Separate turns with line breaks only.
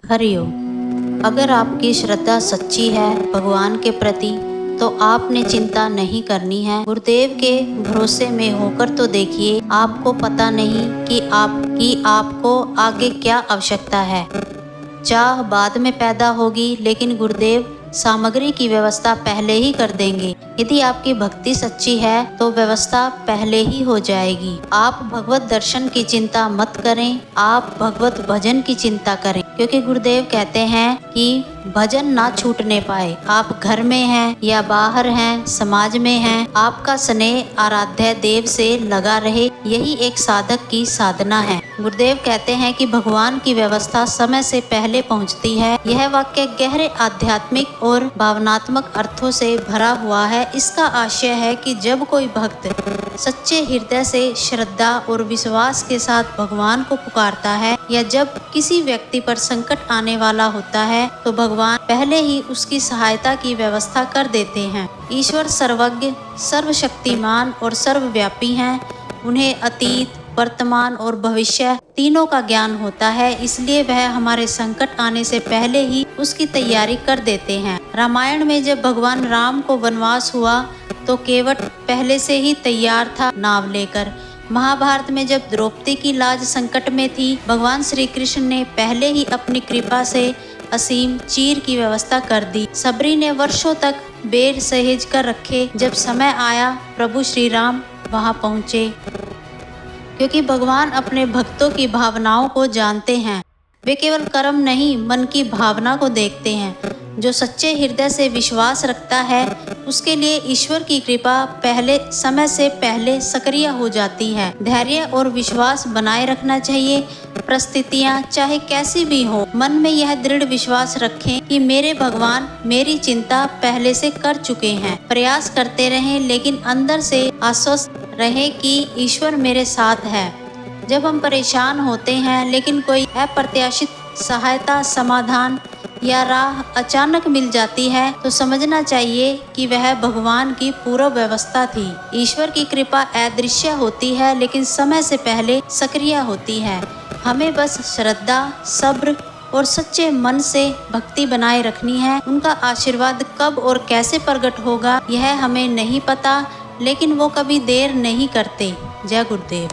हरिओम। अगर आपकी श्रद्धा सच्ची है भगवान के प्रति तो आपने चिंता नहीं करनी है। गुरुदेव के भरोसे में होकर तो देखिए, आपको पता नहीं कि आपको आगे क्या आवश्यकता है। चाह बाद में पैदा होगी, लेकिन गुरुदेव सामग्री की व्यवस्था पहले ही कर देंगे। यदि आपकी भक्ति सच्ची है तो व्यवस्था पहले ही हो जाएगी। आप भगवत दर्शन की चिंता मत करें, आप भगवत भजन की चिंता करें, क्योंकि गुरुदेव कहते हैं कि भजन ना छूटने पाए। आप घर में हैं या बाहर हैं, समाज में हैं, आपका स्नेह आराध्य देव से लगा रहे, यही एक साधक की साधना है। गुरुदेव कहते हैं कि भगवान की व्यवस्था समय से पहले पहुंचती है। यह वाक्य गहरे आध्यात्मिक और भावनात्मक अर्थों से भरा हुआ है। इसका आशय है कि जब कोई भक्त सच्चे हृदय से श्रद्धा और विश्वास के साथ भगवान को पुकारता है, या जब किसी व्यक्ति पर संकट आने वाला होता है, तो भगवान पहले ही उसकी सहायता की व्यवस्था कर देते हैं। ईश्वर सर्वज्ञ, सर्वशक्तिमान और सर्वव्यापी हैं। उन्हें अतीत, वर्तमान और भविष्य तीनों का ज्ञान होता है, इसलिए वह हमारे संकट आने से पहले ही उसकी तैयारी कर देते हैं। रामायण में जब भगवान राम को वनवास हुआ तो केवट पहले से ही तैयार था नाव लेकर। महाभारत में जब द्रौपदी की लाज संकट में थी, भगवान श्री कृष्ण ने पहले ही अपनी कृपा से असीम चीर की व्यवस्था कर दी। सबरी ने वर्षों तक बेर सहेज कर रखे। जब समय आया, प्रभु श्री राम वहां पहुंचे, क्योंकि भगवान अपने भक्तों की भावनाओं को जानते हैं। वे केवल कर्म नहीं, मन की भावना को देखते हैं। जो सच्चे हृदय से विश्वास रखता है, उसके लिए ईश्वर की कृपा पहले समय से पहले सक्रिय हो जाती है। धैर्य और विश्वास बनाए रखना चाहिए। परिस्थितियां चाहे कैसी भी हो, मन में यह दृढ़ विश्वास रखें कि मेरे भगवान मेरी चिंता पहले से कर चुके हैं। प्रयास करते रहें, लेकिन अंदर से आश्वस्त रहें कि ईश्वर मेरे साथ है। जब हम परेशान होते हैं, लेकिन कोई अप्रत्याशित सहायता, समाधान या राह अचानक मिल जाती है, तो समझना चाहिए कि वह भगवान की पूर्व व्यवस्था थी। ईश्वर की कृपा अदृश्य होती है, लेकिन समय से पहले सक्रिय होती है। हमें बस श्रद्धा, सब्र और सच्चे मन से भक्ति बनाए रखनी है। उनका आशीर्वाद कब और कैसे प्रकट होगा, यह हमें नहीं पता, लेकिन वो कभी देर नहीं करते। जय गुरुदेव।